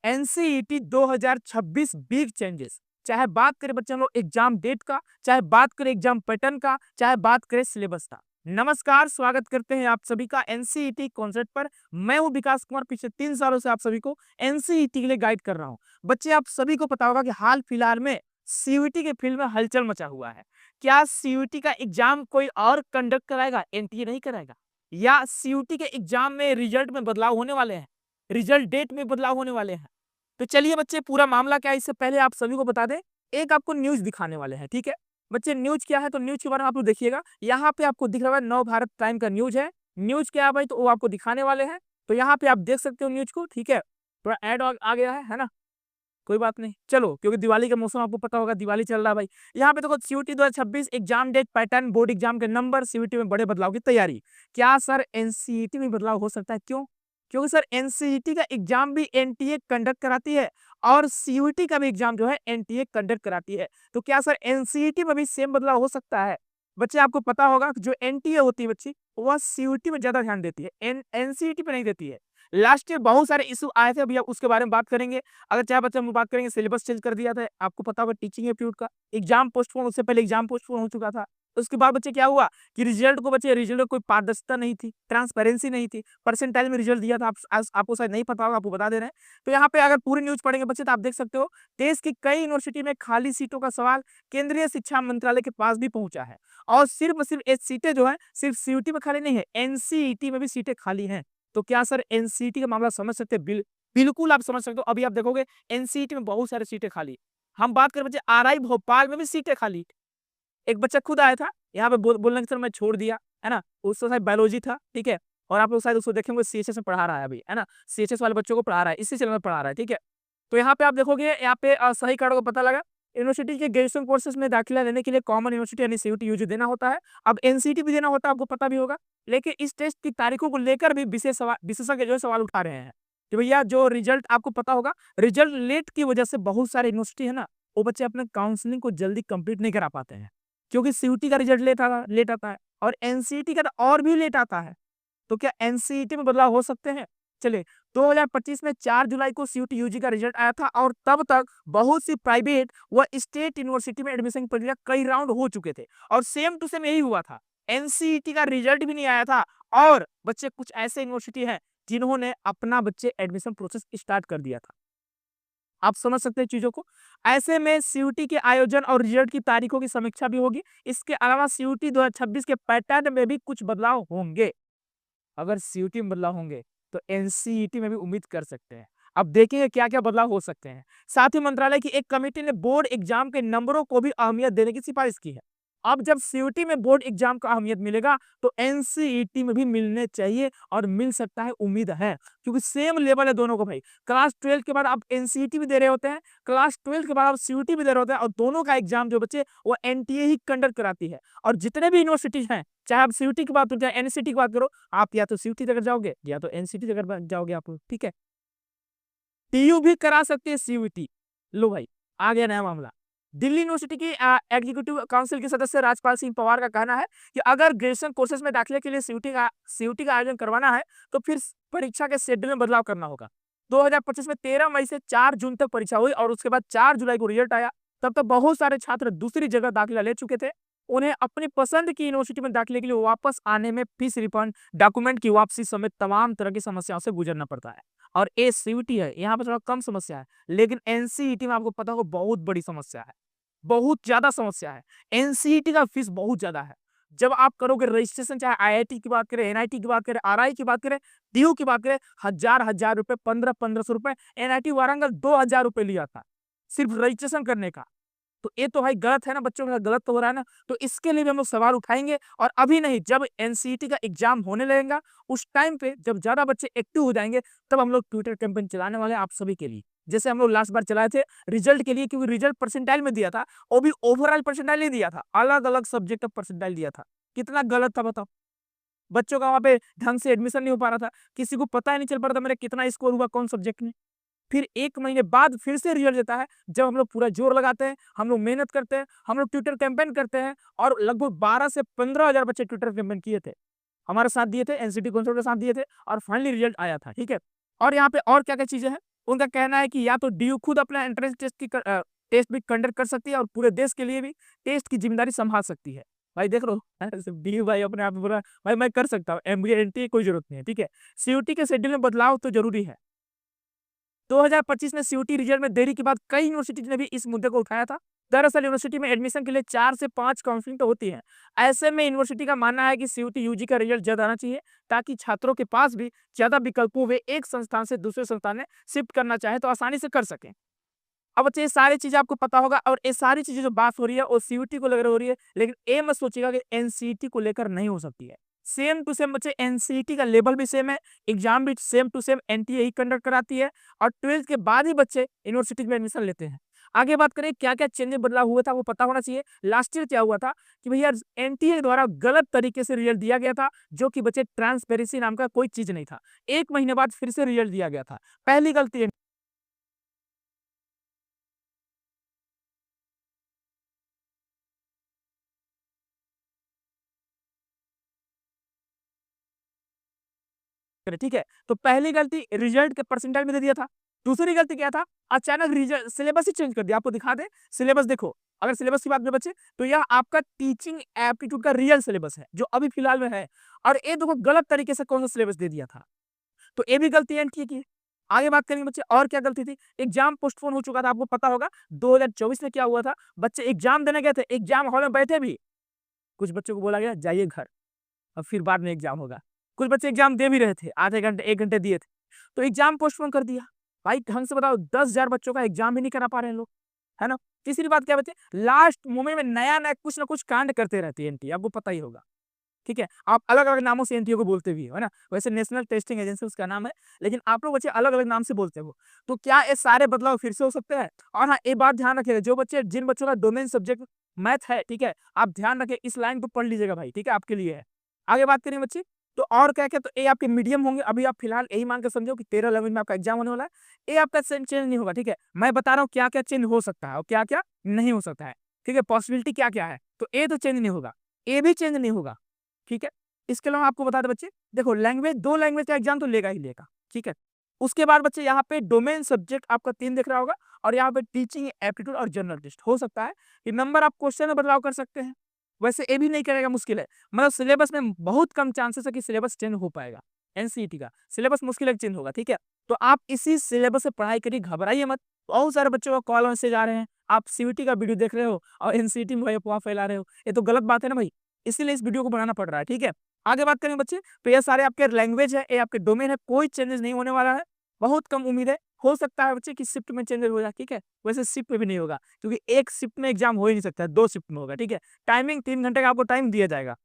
NCET 2026 big changes. चाहे बात करें बच्चे हम लोग एग्जाम डेट का, चाहे बात करें एग्जाम पैटर्न का, चाहे बात करें सिलेबस का। नमस्कार, स्वागत करते हैं आप सभी का एनसीईटी कॉन्सेप्ट पर। मैं हूं विकास कुमार, पिछले 3 सालों से आप सभी को एनसीईटी के लिए गाइड कर रहा हूं। बच्चे आप सभी को पता होगा कि हाल फिलहाल में सीयूईटी के फील्ड में हलचल मचा हुआ है। क्या सीयूईटी का एग्जाम कोई और कंडक्ट कराएगा, एनटीए नहीं कराएगा? या सीयूईटी के एग्जाम में रिजल्ट में बदलाव होने वाले हैं, रिजल्ट डेट में बदलाव होने वाले हैं? तो चलिए बच्चे, पूरा मामला क्या है इससे पहले आप सभी को बता दें। एक आपको न्यूज दिखाने वाले हैं, ठीक है बच्चे। न्यूज क्या है तो न्यूज के बारे में आप लोग देखिएगा। यहाँ पे आपको दिख रहा है नव भारत टाइम का न्यूज है। न्यूज क्या है भाई, तो वो आपको दिखाने वाले हैं। तो यहाँ पे आप देख सकते हो न्यूज को, ठीक है। थोड़ा ऐड आ गया है ना, कोई बात नहीं, चलो, क्योंकि दिवाली का मौसम आपको पता होगा, दिवाली चल रहा है भाई। यहाँ पे देखो, CUET 2026 exam date, pattern, board exam के नंबर, सीयूईटी में बड़े बदलाव की तैयारी। क्या सर एनसीईटी में बदलाव हो सकता है? क्यों? क्योंकि सर एनसीईटी का एग्जाम भी एनटीए कंडक्ट कराती है और सीयूईटी का भी एग्जाम जो है एनटीए कंडक्ट कराती है। तो क्या सर एनसीईटी में भी सेम बदलाव हो सकता है? बच्चे आपको पता होगा कि जो एनटीए होती है बच्ची, वह सीयूईटी में ज्यादा ध्यान देती है, एनसीईटी पे नहीं देती है। लास्ट ईयर बहुत सारे इशू आए थे, अभी आप उसके बारे में बात करेंगे। अगर चाहे बच्चे हम बात करेंगे, सिलेबस चेंज कर दिया था, आपको पता होगा टीचिंग एप्टीट्यूड का एग्जाम पोस्टपोन, उससे पहले एग्जाम पोस्टपोन हो चुका था। उसके बाद बच्चे क्या हुआ कि रिजल्ट में कोई पारदर्शिता नहीं थी, ट्रांसपेरेंसी नहीं थी। परसेंटाइल में रिजल्ट दिया था, आपको शायद नहीं पता होगा, आपको बता दे रहे हैं। तो यहाँ पे अगर पूरी न्यूज पढ़ेंगे बच्चे तो आप देख सकते हो, देश की कई यूनिवर्सिटी में खाली सीटों का सवाल केंद्रीय शिक्षा मंत्रालय के पास भी पहुंचा है। और सिर्फ ये सीटें जो है सिर्फ सीयूटी में खाली नहीं है, एनसीईटी में भी सीटें खाली हैं। तो क्या सर एनसीईटी का मामला समझ सकते हैं? बिल्कुल आप समझ सकते हो। अभी आप देखोगे एनसीईटी में बहुत सारी सीटें खाली। हम बात करें बच्चे आरआई भोपाल में भी सीटें खाली। एक बच्चा खुद आया था यहाँ पे बोलने के सर मैं छोड़ दिया, है ना। उसको शायद बायोलॉजी था, ठीक है। और आप लोग शायद उसको देखेंगे सीएचएस में पढ़ा रहा है अभी, है ना। सीएचएस वाले बच्चों को पढ़ा रहा है, इसी चैनल में पढ़ा रहा है, ठीक है। तो यहाँ पे आप देखोगे, यहाँ पे सही कारण को पता लगा। यूनिवर्सिटी के ग्रेजुएशन कोर्सेज में दाखिला लेने के लिए कॉमन यूनिवर्सिटी यानी सीयूटी यूजी देना होता है। अब एनसीईटी भी देना होता है, आपको पता भी होगा। लेकिन इस टेस्ट की तारीखों को लेकर भी विशेषज्ञ जो है सवाल उठा रहे हैं कि भैया जो रिजल्ट, आपको पता होगा रिजल्ट लेट की वजह से बहुत सारे यूनिवर्सिटी है ना, वो बच्चे अपने काउंसलिंग को जल्दी कंप्लीट नहीं करा पाते हैं, क्योंकि सीयूटी का रिजल्ट लेट आता है और एनसीईटी का तो और भी लेट आता है। तो क्या एनसीईटी में बदलाव हो सकते हैं? चलिए, 2025 में 4 जुलाई को सीयूटी यूजी का रिजल्ट आया था और तब तक बहुत सी प्राइवेट व स्टेट यूनिवर्सिटी में एडमिशन प्रक्रिया कई राउंड हो चुके थे और सेम टू सेम यही हुआ था। एनसीईटी का रिजल्ट भी नहीं आया था और बच्चे कुछ ऐसे यूनिवर्सिटी हैं जिन्होंने अपना बच्चे एडमिशन प्रोसेस स्टार्ट कर दिया था। आप समझ सकते हैं चीजों को। ऐसे में सीयूटी के आयोजन और रिजल्ट की तारीखों की समीक्षा भी होगी। इसके अलावा सीयूटी 2026 के पैटर्न में भी कुछ बदलाव होंगे। अगर सीयूटी में बदलाव होंगे तो एनसीईटी में भी उम्मीद कर सकते हैं। अब देखेंगे क्या क्या बदलाव हो सकते हैं। साथ ही मंत्रालय की एक कमेटी ने बोर्ड एग्जाम के नंबरों को भी अहमियत देने की सिफारिश की है। अब जब सीयूटी में बोर्ड एग्जाम का अहमियत मिलेगा तो एनसीईटी में भी मिलने चाहिए और मिल सकता है, उम्मीद है, क्योंकि सेम लेवल है दोनों को भाई। क्लास 12 के बाद आप एनसीईटी भी दे रहे होते हैं, क्लास 12 के बाद आप सीयूटी भी दे रहे होते हैं और दोनों का एग्जाम जो बच्चे वो एनटीए ही कंडक्ट कराती है। और जितने भी यूनिवर्सिटीज हैं, चाहे आप सीयूटी की बात करो चाहे एनसीईटी की बात करो, आप या तो सीयूटी जगह जाओगे या तो एनसीईटी जगह जाओगे आप लोग, ठीक है। टीयू भी करा सकते हैं सीयूटी। लो भाई, आ गया नया मामला। दिल्ली यूनिवर्सिटी की एग्जीक्यूटिव काउंसिल के सदस्य राजपाल सिंह पवार का कहना है कि अगर ग्रेजुएशन कोर्सेज में दाखिले के लिए सीयूटी का आयोजन करवाना है तो फिर परीक्षा के शेड्यूल में बदलाव करना होगा। 2025 में 13 मई से 4 जून तक परीक्षा हुई और उसके बाद 4 जुलाई को रिजल्ट आया। तब तक बहुत सारे छात्र दूसरी जगह दाखिला ले चुके थे। उन्हें अपनी पसंद की यूनिवर्सिटी में दाखिले के लिए वापस आने में फीस रिफंड, डॉक्यूमेंट की वापसी समेत तमाम तरह की समस्याओं से गुजरना पड़ता है। और ये सीयूटी है, यहाँ पर थोड़ा कम समस्या है, लेकिन एनसीईटी में आपको पता होगा बहुत बड़ी समस्या है, बहुत ज्यादा समस्या है। एनसीईटी का फीस बहुत ज्यादा है। जब आप करोगे रजिस्ट्रेशन, चाहे आईआईटी की बात करें, एनआईटी की बात करें, आरआई की बात करें, डीयू की बात करें, हजार रुपए, 1500 रुपए। एनआईटी वारंगल 2000 रुपए लिया था सिर्फ रजिस्ट्रेशन करने का। तो ये तो भाई गलत है ना, बच्चों के साथ गलत तो हो रहा है ना। तो इसके लिए भी हम लोग सवाल उठाएंगे और अभी नहीं, जब एनसीईटी का एग्जाम होने लगेगा उस टाइम पे जब ज्यादा बच्चे एक्टिव हो जाएंगे तब हम लोग ट्विटर कैंपेन चलाने वाले हैं आप सभी के लिए, जैसे हम लोग लास्ट बार चलाए थे रिजल्ट के लिए, क्योंकि रिजल्ट परसेंटाइल में दिया था, वो भी ओवरऑल परसेंटाइल नहीं दिया था, अलग अलग सब्जेक्ट का परसेंटाइल दिया था। कितना गलत था बताओ। बच्चों का वहां पे ढंग से एडमिशन नहीं हो पा रहा था, किसी को पता ही नहीं चल पा रहा था मेरा कितना स्कोर हुआ कौन सब्जेक्ट में। फिर 1 महीने बाद फिर से रिजल्ट देता है, जब हम लोग पूरा जोर लगाते हैं, हम लोग मेहनत करते हैं, हम लोग ट्विटर कैंपेन करते हैं और लगभग 12 से 15 हजार बच्चे ट्विटर कैंपेन किए थे, हमारे साथ दिए थे, एनसीटी कॉन्सर्ट के साथ दिए थे और फाइनली रिजल्ट आया था, ठीक है। और यहाँ पे और क्या क्या चीजें हैं, उनका कहना है कि या तो डीयू खुद अपना एंट्रेंस टेस्ट भी कंडक्ट कर सकती है और पूरे देश के लिए भी टेस्ट की जिम्मेदारी संभाल सकती है। भाई देख लो डीयू भाई अपने आप में बोला भाई मैं कर सकता हूँ, एमबीए एनटीए की कोई जरूरत नहीं है, ठीक है। सीयूटी के शेड्यूल में बदलाव तो जरूरी है। 2025 में सीयूटी रिजल्ट में देरी के बाद कई यूनिवर्सिटी ने भी इस मुद्दे को उठाया था। दरअसल यूनिवर्सिटी में एडमिशन के लिए 4 से 5 काउंसलिंग तो होती है। ऐसे में यूनिवर्सिटी का मानना है कि सीयूटी यूजी का रिजल्ट जल्द आना चाहिए, ताकि छात्रों के पास भी ज्यादा विकल्पों वे एक संस्थान से दूसरे संस्थान में शिफ्ट करना चाहे तो आसानी से कर सकें। अब बच्चे ये सारी चीजें आपको पता होगा, और ये सारी चीजें जो बात हो रही है वो सीयूटी को लेकर हो रही है, लेकिन ये मत सोचिएगा कि एनसीईटी को लेकर नहीं हो सकती है। सेम टू सेम बच्चे एनसीईटी का लेवल भी सेम है, एग्जाम भी सेम टू सेम एनटीए ही कंडक्ट कराती है, और 12th के बाद ही बच्चे यूनिवर्सिटी में एडमिशन लेते हैं। आगे बात करें क्या क्या चेंजेस बदलाव हुआ था वो पता होना चाहिए। लास्ट ईयर क्या हुआ था कि भैया एनटीए द्वारा गलत तरीके से रिजल्ट दिया गया था, जो कि बच्चे ट्रांसपेरेंसी नाम का कोई चीज नहीं था। 1 महीने बाद फिर से रिजल्ट दिया गया था। पहली गलती ठीक है, तो पहली गलती रिजल्ट के परसेंटाइल में दे दिया था। दूसरी गलती क्या था, अचानक रिजल्ट सिलेबस ही चेंज कर दिया। आपको दिखा दे सिलेबस, देखो अगर सिलेबस की बात में बच्चे, तो यह आपका टीचिंग एप्टीट्यूड का रियल सिलेबस है जो अभी फिलहाल में है, और ये देखो गलत तरीके से कौन सा सिलेबस दे दिया था। तो ये भी गलती एनटीए की है। आगे बात करेंगे बच्चे और क्या गलती थी। एग्जाम पोस्टपोन हो चुका था, आपको पता होगा 2024 में क्या हुआ था। बच्चे एग्जाम देने गए थे, एग्जाम हॉल में बैठे भी कुछ बच्चों को बोला गया जाइए घर, और फिर बाद में एग्जाम होगा। कुछ बच्चे एग्जाम दे भी रहे थे, आधे घंटे 1 घंटे दिए थे, तो एग्जाम पोस्टपोन कर दिया। भाई ढंग से बताओ, 10,000 बच्चों का एग्जाम भी नहीं करा पा रहे हैं लोग, है ना। तीसरी बात क्या बच्चे, लास्ट मोमेंट में नया नया कुछ ना कुछ कांड करते रहती है एनटीए, आपको पता ही होगा, ठीक है। आप अलग अलग नामों से एनटीए को बोलते भी हो, है ना। वैसे नेशनल टेस्टिंग एजेंसी उसका नाम है, लेकिन आप लोग बच्चे अलग अलग नाम से बोलते हो। तो क्या ये सारे बदलाव फिर से हो सकते हैं। और हाँ, एक बात ध्यान रखिएगा, जो बच्चे जिन बच्चों का डोमेन सब्जेक्ट मैथ है, ठीक है, आप ध्यान रखें, इस लाइन को पढ़ लीजिएगा भाई, ठीक है, आपके लिए है। आगे बात करें बच्चे, तो और क्या क्या, तो ये आपके मीडियम होंगे। अभी आप फिलहाल यही मान के समझो कि 13-11 में आपका एग्जाम होने वाला है। ये आपका चेंज नहीं होगा, ठीक है। मैं बता रहा हूँ क्या क्या चेंज हो सकता है और क्या क्या नहीं हो सकता है, ठीक है, पॉसिबिलिटी क्या क्या है। तो ये तो चेंज नहीं होगा, ये भी चेंज नहीं होगा, ठीक है। इसके अलावा आपको बता दें बच्चे, देखो लैंग्वेज, 2 लैंग्वेज का एग्जाम तो लेगा ही लेगा, ठीक है। उसके बाद बच्चे यहाँ पे डोमेन सब्जेक्ट आपका 3 दिख रहा होगा, और यहाँ पे टीचिंग एप्टीट्यूड और जनरल टेस्ट। हो सकता है कि नंबर आप क्वेश्चन में बदलाव कर सकते हैं, वैसे ये भी नहीं करेगा, मुश्किल है। मतलब सिलेबस में बहुत कम चांसेस है कि सिलेबस चेंज हो पाएगा। एनसीईटी का सिलेबस मुश्किल है कि चेंज होगा, ठीक है। तो आप इसी सिलेबस से पढ़ाई करिए, घबराइए मत। बहुत सारे बच्चों का कॉल मैसेज आ रहे हैं, आप सीयूटी का वीडियो देख रहे हो और एनसीईटी में भाई अफवाह फैला रहे हो, ये तो गलत बात है ना भाई। इसीलिए इस वीडियो को बनाना पड़ रहा है, ठीक है। आगे बात करें बच्चे, तो ये सारे आपके लैंग्वेज है, ये आपके डोमेन है, कोई चेंजेस नहीं होने वाला है। बहुत कम उम्मीद है, हो सकता है बच्चे कि शिफ्ट में चेंजेस हो जाए, ठीक है। वैसे शिफ्ट में भी नहीं होगा, क्योंकि एक शिफ्ट में एग्जाम हो ही नहीं सकता है, 2 शिफ्ट में होगा, ठीक है। टाइमिंग 3 घंटे का आपको टाइम दिया जाएगा।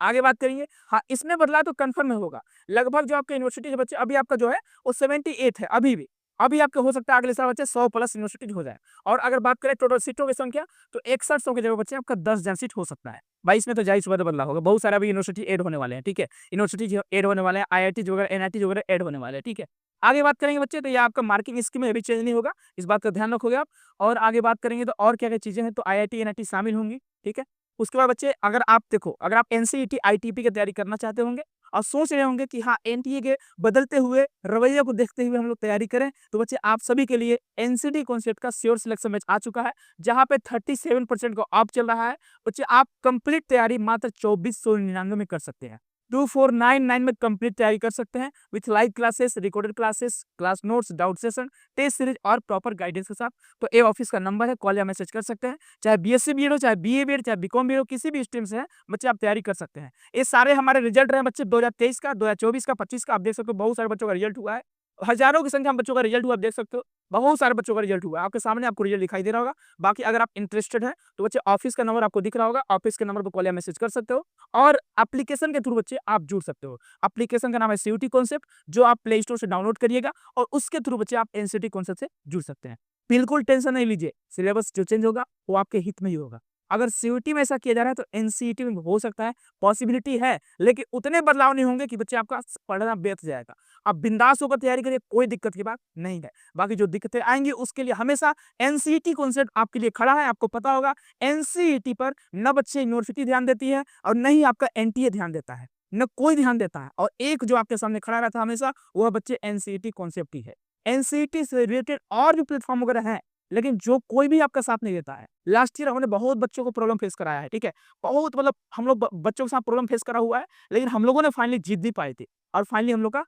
आगे बात करेंगे, हाँ इसमें बदलाव तो कंफर्म में होगा। लगभग जो आपके यूनिवर्सिटी के बच्चे, अभी आपका जो है वो 78 है अभी भी। अभी आपके हो सकता है अगले साल बच्चे 100 प्लस यूनिवर्सिटी हो जाए। और अगर बात करें टोटल सीटों की संख्या, तो 6100 की जगह बच्चे आपका 10 जन सीट हो सकता है। 22 में तो जाहिर सी बात है बदलाव होगा, बहुत सारे अभी यूनिवर्सिटी ऐड होने वाले हैं, ठीक है। यूनिवर्सिटी जो ऐड होने वाले हैं, आईआईटी वगैरह, एनआईटी वगैरह ऐड होने वाले हैं, ठीक है। आगे बात करेंगे बच्चे, तो ये आपका मार्किंग स्कीम में भी चेंज नहीं होगा, इस बात का ध्यान रखोगे आप। और आगे बात करेंगे तो और क्या क्या चीजें हैं, तो आईआईटी एनआईटी शामिल होंगी, ठीक है। उसके बाद बच्चे, अगर आप देखो, अगर आप एनसीईटी आईटीपी की तैयारी करना चाहते होंगे और सोच रहे होंगे कि हाँ एनटीए के बदलते हुए रवैये को देखते हुए हम लोग तैयारी करें, तो बच्चे आप सभी के लिए एनसीटी कॉन्सेप्ट का श्योर सिलेक्शन मैच आ चुका है, जहां पे 37% का ऑफ चल रहा है। बच्चे आप कंप्लीट तैयारी मात्र 2499 में कर सकते हैं। 2499 में कंप्लीट तैयारी कर सकते हैं, with live classes, recorded classes, class notes, doubt session, test series और प्रॉपर गाइडेंस के साथ। तो ये ऑफिस का नंबर है, कॉल या मैसेज कर सकते हैं। चाहे बीएससी बीएड हो, चाहे बीए बीएड, चाहे बीकॉम बीएड हो, किसी भी स्ट्रीम से है बच्चे आप तैयारी कर सकते हैं। ये सारे हमारे रिजल्ट रहे बच्चे 2023 का, 2024 का, 25 का। आप देख सकते हो बहुत सारे बच्चों का रिजल्ट हुआ है, हजारों की संख्या में बच्चों का रिजल्ट हुआ, आप देख सकते हो बहुत सारे बच्चों का रिजल्ट हुआ है। आपके सामने आपको रिजल्ट दिखाई दे रहा होगा। बाकी अगर आप इंटरेस्टेड है तो बच्चे ऑफिस का नंबर आपको दिख रहा होगा, ऑफिस के नंबर पर कॉल या मैसेज कर सकते हो। और एप्लीकेशन के थ्रू बच्चे आप जुड़ सकते हो। एप्लीकेशन का नाम है सीयूटी कॉन्सेप्ट, जो आप प्ले स्टोर से डाउनलोड करिएगा, और उसके थ्रू बच्चे आप एनसीटी कॉन्सेप्ट से जुड़ सकते हैं। बिल्कुल टेंशन नहीं लीजिए, सिलेबस जो चेंज होगा वो आपके हित में ही होगा। अगर सीयूटी में ऐसा किया जा रहा है तो एनसीईटी में हो सकता है, पॉसिबिलिटी है, लेकिन उतने बदलाव नहीं होंगे कि बच्चे आपका पढ़ना व्यर्थ जाएगा। आप बिंदास होकर तैयारी करिए, कोई दिक्कत की बात नहीं है। बाकी जो दिक्कतें आएंगी उसके लिए हमेशा एनसीईटी कॉन्सेप्ट आपके लिए खड़ा है। आपको पता होगा एनसीईटी पर न बच्चे यूनिवर्सिटी ध्यान देती है और न ही आपका एनटीए ध्यान देता है, न कोई ध्यान देता है। और एक जो आपके सामने खड़ा रहता है हमेशा, वह बच्चे एनसीईटी कॉन्सेप्ट ही है। एनसीईटी से रिलेटेड और भी प्लेटफॉर्म वगैरह हैं, लेकिन जो कोई भी आपका साथ नहीं देता है। लास्ट ईयर हमने बहुत बच्चों को प्रॉब्लम फेस कराया है, ठीक है? बहुत मतलब हम लोग बच्चों के साथ प्रॉब्लम फेस करा हुआ है, लेकिन हम लोगों ने फाइनली जीत भी पाए थे और फाइनली हम लोग का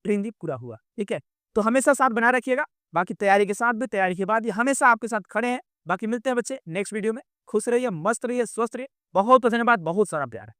ड्रीम भी पूरा हुआ, ठीक है? तो हमेशा साथ बनाए रखिएगा, बाकी तैयारी के साथ भी, तैयारी के बाद भी हमेशा आपके साथ खड़े हैं। बाकी मिलते हैं बच्चे नेक्स्ट वीडियो में। खुश रहिए, मस्त रहिए, स्वस्थ रहिए। बहुत-बहुत धन्यवाद, बहुत सारा प्यार है।